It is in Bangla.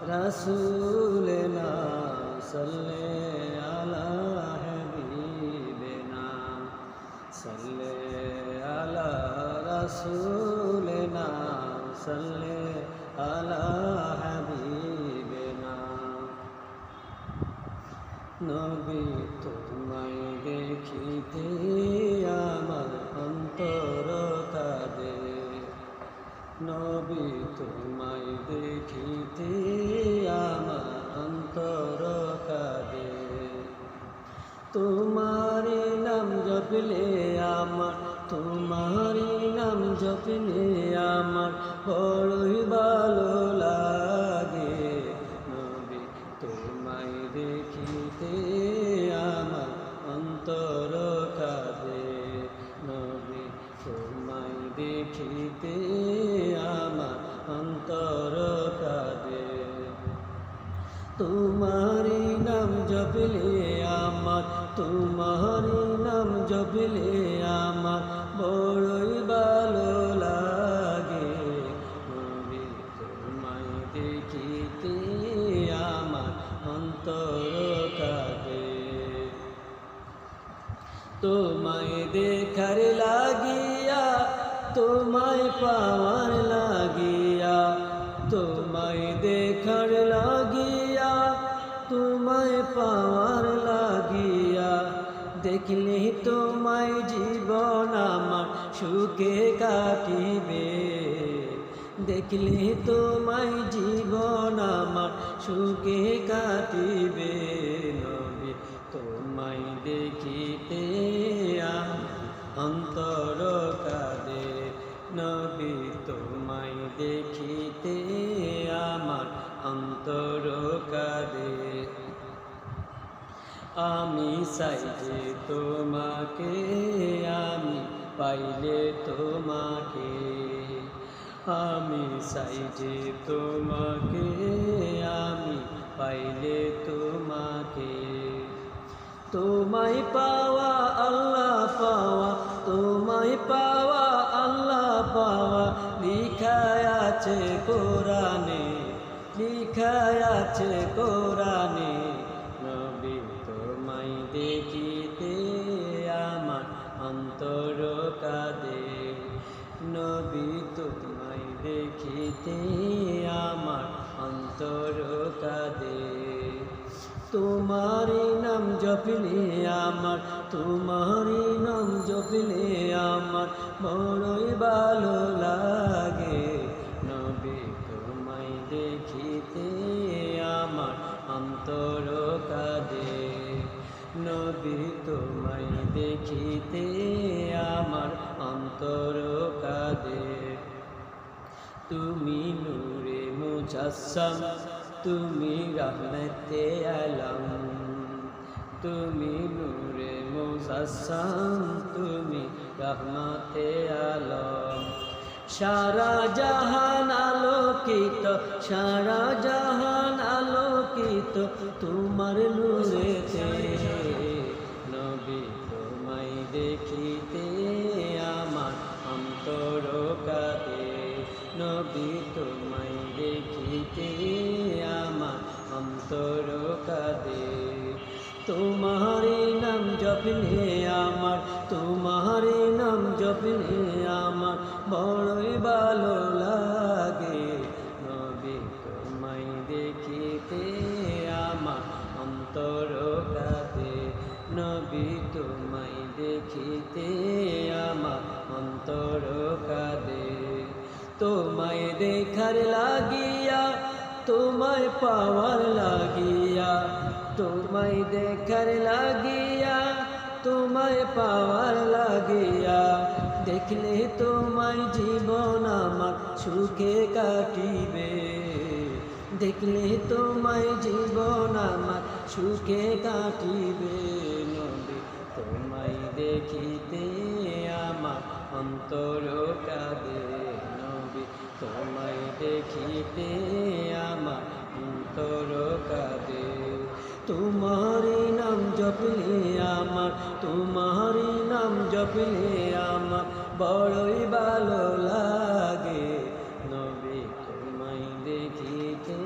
रसूलना सल्ले अला हबीबना सल्ले अला रसूलना सल्ले अला हबीबना नबी तुम्हारे देखिते আমার অন্তর কাঁদে নবী তোমায় দেখিতে আমার অন্তর কাঁদে তোমারি নাম জপলে আমার তোমারি নাম জপলে আমার বড়ই ভালো লাগে নবী তোমায় দেখিতে আমার অন্তর কাঁদে নবী তোমায় দেখিতে আমার অন্তর কাঁদে তোমারি নাম জপলে আমার তোমারি নাম জপলে আমার বড়ই ভালো লাগে নবী তোমায় দেখিতে আমার অন্তর কাঁদে তোমায় দেখার লাগিয়া তোমায় পাওয়ার লাগিয়া তোমায় দেখার লাগিয়া তোমায় পাওয়ার লাগিয়া দেখলে তোমায় জীবন আমার সুখে কাটিবে দেখলে তোমায় জীবন আমার সুখে কাটিবে নবী তোমায় দেখিতে অন্তর কাঁদে নবী তোমায় দেখিতে আমার অন্তর কাঁদে আমি চাই যে তোমাকে আমি পাইলে তোমাকে আমি চাই যে তোমাকে আমি পাইলে তোমাকে তোমায় পাওয়া আল্লাহ পাওয়া তোমায় পাওয়া আল্লাহ পাওয়া লিখায় আছে কোরআনে লিখায় আছে কোরআনে নবী তোমায় দেখিতে আমার অন্তর কাঁদে নবী তোমায় দেখিতে আমার অন্তর কাঁদে তোমারি নাম জপলে আমার তোমারি নাম জপলে আমার বড়ই ভালো লাগে নবী তোমায় দেখিতে আমার অন্তর কাঁদে নবী তোমায় দেখিতে আমার অন্তর কাঁদে তুমি নূরে মুজাসসাম তুমি রহমতে আলম তুমি নূরে মুজাসসাম তুমি রহমতে আলম সারা জাহান আলোকিত সারা জাহান আলোকিত তোমার নূরেতে নবী তোমায় দেখিতে আমার অন্তর কাঁদে নবী তোমায় দেখিতে আমার অন্তর কাঁদে তোমারি নাম জপলে আমার তোমারি নাম জপলে আমার বড়ই ভালো লাগে নবী তোমায় দেখিতে আমার অন্তর কাঁদে নবী তোমায় দেখিতে আমার অন্তর কাঁদে তোমায় দেখার লাগিয়া তোমায় পাওয়ার লাগিয়া তোমায় দেখার লাগিয়া তোমায় পাওয়ার লাগিয়া দেখলে তোমায় জীবন আমার সুখে কাটিবে দেখলে তোমায় জীবন আমার সুখে কাটিবে নবী তোমায় দেখিতে আমার অন্তর কাঁদে নবী তোমায় দেখিতে আমার অন্তর কাঁদে তোমারি নাম জপলে আমার তোমারি নাম জপলে আমার বড়ই ভালো লাগে নবী তোমায় দেখিতে